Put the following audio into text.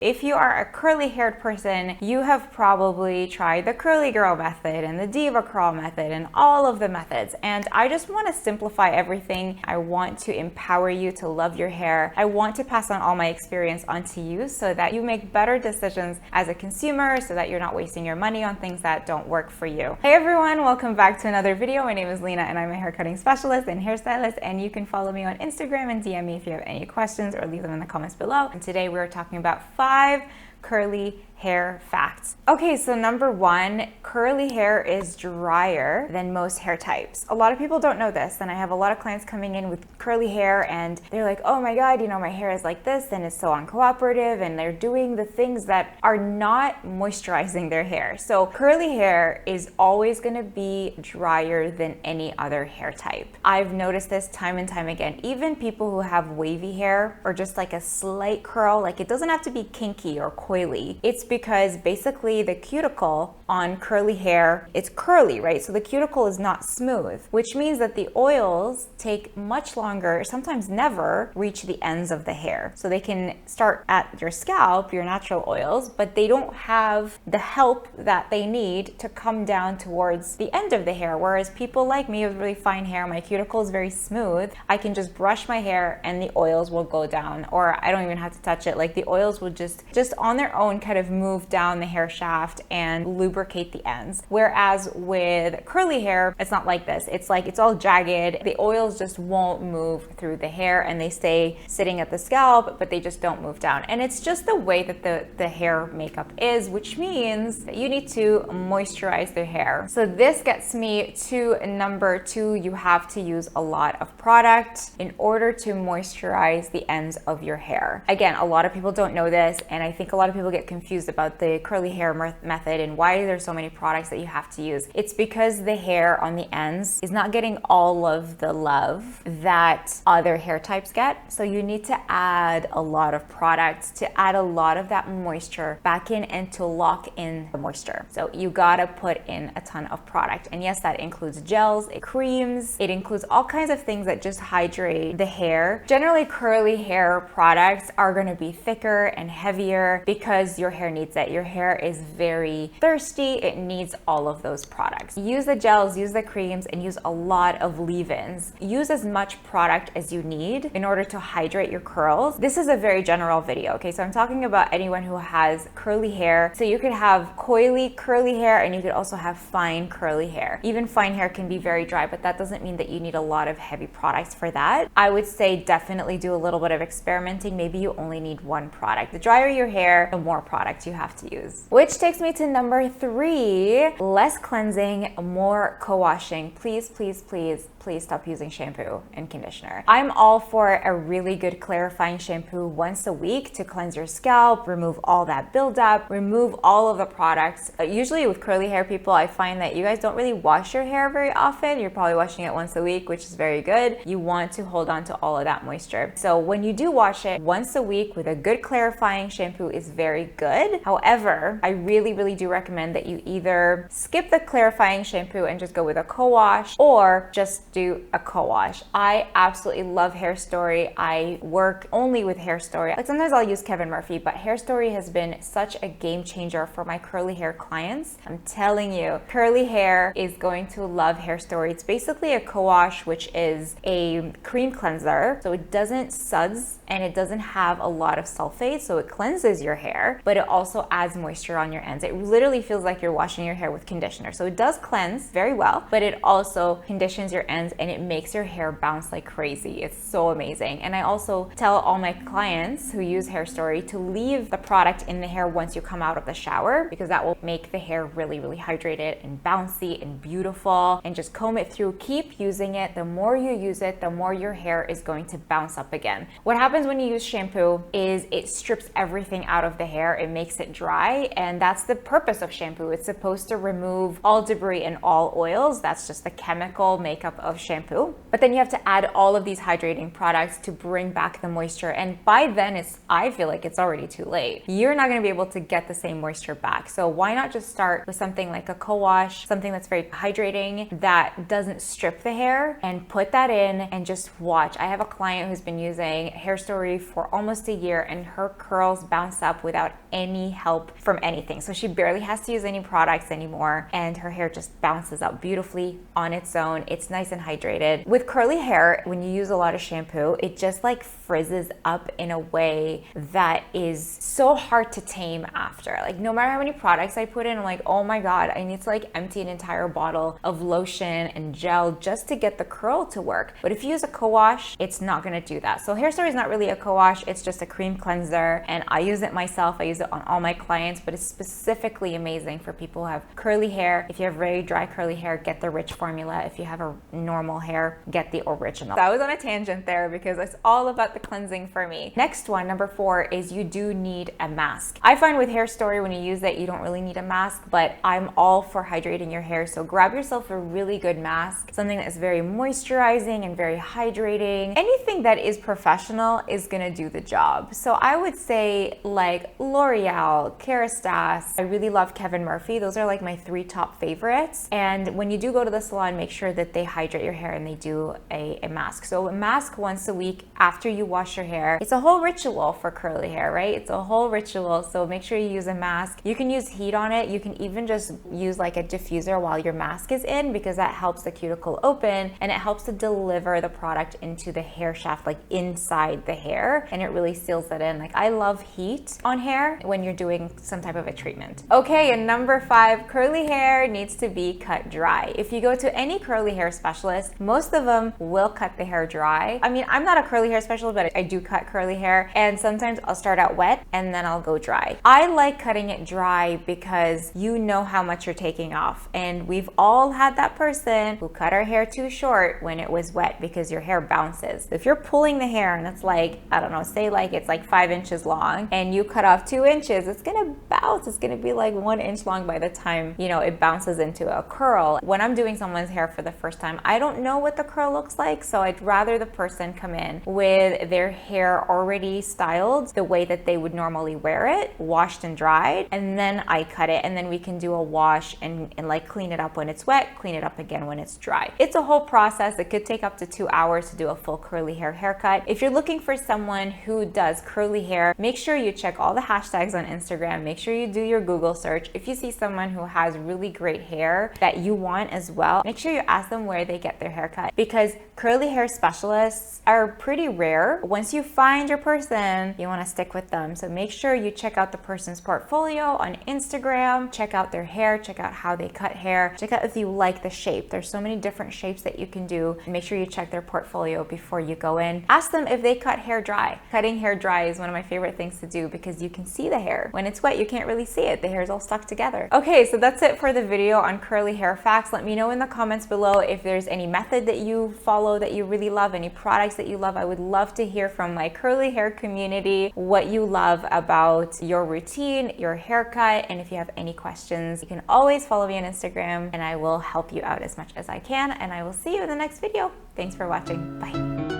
If you are a curly haired person, you have probably tried the curly girl method and the diva curl method and all of the methods. And I just want to simplify everything. I want to empower you to love your hair. I want to pass on all my experience onto you so that you make better decisions as a consumer, so that you're not wasting your money on things that don't work for you. Hey everyone, welcome back to another video. My name is Lena and I'm a hair cutting specialist and hairstylist, and you can follow me on Instagram and DM me if you have any questions or leave them in the comments below. And today we're talking about 5 curly hair facts. Okay, so number 1, curly hair is drier than most hair types. A lot of people don't know this, and I have a lot of clients coming in with curly hair and they're like, oh my God, you know, my hair is like this and it's so uncooperative, and they're doing the things that are not moisturizing their hair. So curly hair is always gonna be drier than any other hair type. I've noticed this time and time again. Even people who have wavy hair or just like a slight curl, like it doesn't have to be kinky or coily. It's because basically the cuticle on curly hair, it's curly, right? So the cuticle is not smooth, which means that the oils take much longer, sometimes never reach the ends of the hair. So they can start at your scalp, your natural oils, but they don't have the help that they need to come down towards the end of the hair. Whereas people like me with really fine hair, my cuticle is very smooth, I can just brush my hair and the oils will go down, or I don't even have to touch it. Like the oils will just on their own kind of move down the hair shaft and lubricate the ends. Whereas with curly hair, it's not like this. It's like it's all jagged. The oils just won't move through the hair and they stay sitting at the scalp, but they just don't move down. And it's just the way that the hair makeup is, which means that you need to moisturize the hair. So this gets me to number 2. You have to use a lot of product in order to moisturize the ends of your hair. Again, a lot of people don't know this, and I think a lot of people get confused about the curly hair method and why there's so many products that you have to use. It's because the hair on the ends is not getting all of the love that other hair types get. So you need to add a lot of products to add a lot of that moisture back in and to lock in the moisture. So you gotta put in a ton of product. And yes, that includes gels, creams, it includes all kinds of things that just hydrate the hair. Generally, curly hair products are gonna be thicker and heavier because your hair needs it. Your hair is very thirsty. It needs all of those products. Use the gels, use the creams, and use a lot of leave-ins. Use as much product as you need in order to hydrate your curls. This is a very general video, okay? So I'm talking about anyone who has curly hair. So you could have coily curly hair and you could also have fine curly hair. Even fine hair can be very dry, but that doesn't mean that you need a lot of heavy products for that. I would say definitely do a little bit of experimenting. Maybe you only need one product. The drier your hair, the more product you have to use. Which takes me to number 3, less cleansing, more co-washing. Please, please, please, please stop using shampoo and conditioner. I'm all for a really good clarifying shampoo once a week to cleanse your scalp, remove all that buildup, remove all of the products. Usually with curly hair people, I find that you guys don't really wash your hair very often. You're probably washing it once a week, which is very good. You want to hold on to all of that moisture. So when you do wash it once a week with a good clarifying shampoo is very good. However, I really, really do recommend that you either skip the clarifying shampoo and just go with a co-wash, or just do a co-wash. I absolutely love Hairstory. I work only with Hairstory. Like sometimes I'll use Kevin Murphy, but Hairstory has been such a game changer for my curly hair clients. I'm telling you, curly hair is going to love Hairstory. It's basically a co-wash, which is a cream cleanser. So it doesn't suds and it doesn't have a lot of sulfate. So it cleanses your hair, but it also adds moisture on your ends. It literally feels like you're washing your hair with conditioner. So it does cleanse very well, but it also conditions your ends and it makes your hair bounce like crazy. It's so amazing. And I also tell all my clients who use Hairstory to leave the product in the hair once you come out of the shower, because that will make the hair really, really hydrated and bouncy and beautiful, and just comb it through. Keep using it. The more you use it, the more your hair is going to bounce up again. What happens when you use shampoo is it strips everything out of the hair. It makes it dry, and that's the purpose of shampoo. It's supposed to remove all debris and all oils. That's just the chemical makeup of shampoo. But then you have to add all of these hydrating products to bring back the moisture, and by then I feel like it's already too late. You're not going to be able to get the same moisture back. So why not just start with something like a co-wash, something that's very hydrating, that doesn't strip the hair, and put that in and just watch. I have a client who's been using Hairstory for almost a year and her curls bounce up up without any help from anything. So she barely has to use any products anymore, and her hair just bounces out beautifully on its own. It's nice and hydrated. With curly hair, when you use a lot of shampoo, it just like frizzes up in a way that is so hard to tame after. Like no matter how many products I put in, I'm like, oh my God, I need to like empty an entire bottle of lotion and gel just to get the curl to work. But if you use a co-wash, it's not gonna do that. So Hairstory is not really a co-wash, it's just a cream cleanser, and I use it myself. I use it on all my clients, but it's specifically amazing for people who have curly hair. If you have very dry curly hair, get the rich formula. If you have a normal hair, get the original. So I was on a tangent there because it's all about the cleansing for me. Next one, number 4, is you do need a mask. I find with Hairstory, when you use it, you don't really need a mask, but I'm all for hydrating your hair. So grab yourself a really good mask, something that is very moisturizing and very hydrating. Anything that is professional is gonna do the job. So I would say like L'Oreal, Kerastase. I really love Kevin Murphy. Those are like my 3 top favorites. And when you do go to the salon, make sure that they hydrate your hair and they do a mask. So a mask once a week after you wash your hair. It's a whole ritual for curly hair, right? It's a whole ritual. So make sure you use a mask. You can use heat on it. You can even just use like a diffuser while your mask is in, because that helps the cuticle open and it helps to deliver the product into the hair shaft, like inside the hair, and it really seals it in. Like I love heat on hair when you're doing some type of a treatment. Okay, and number 5, curly hair needs to be cut dry. If you go to any curly hair specialist, most of them will cut the hair dry. I mean, I'm not a curly hair specialist, but I do cut curly hair, and sometimes I'll start out wet and then I'll go dry. I like cutting it dry because you know how much you're taking off, and we've all had that person who cut our hair too short when it was wet because your hair bounces. If you're pulling the hair and it's like, I don't know, say like it's like 5 inches long and you cut off 2 inches, it's gonna bounce. It's gonna be like 1 inch long by the time, you know, it bounces into a curl. When I'm doing someone's hair for the first time, I don't know what the curl looks like, so I'd rather the person come in with their hair already styled the way that they would normally wear it, washed and dried, and then I cut it, and then we can do a wash and like clean it up when it's wet, clean it up again when it's dry. It's a whole process. It could take up to 2 hours to do a full curly hair haircut. If you're looking for someone who does curly hair, make sure you check all the hashtags on Instagram. Make sure you do your Google search. If you see someone who has really great hair that you want as well, make sure you ask them where they get their haircut, because curly hair specialists are pretty rare. Once you find your person, you want to stick with them. So make sure you check out the person's portfolio on Instagram, check out their hair, check out how they cut hair, check out if you like the shape. There's so many different shapes that you can do. Make sure you check their portfolio before you go in. Ask them if they cut hair dry. Cutting hair dry is one of my favorite things to do because you can see the hair. When it's wet, you can't really see it. The hair is all stuck together. Okay, so that's it for the video on curly hair facts. Let me know in the comments below if there's any method that you follow that you really love, any products that you love. I would love to hear from my curly hair community what you love about your routine, your haircut, and if you have any questions, you can always follow me on Instagram and I will help you out as much as I can, and I will see you in the next video. Thanks for watching. Bye.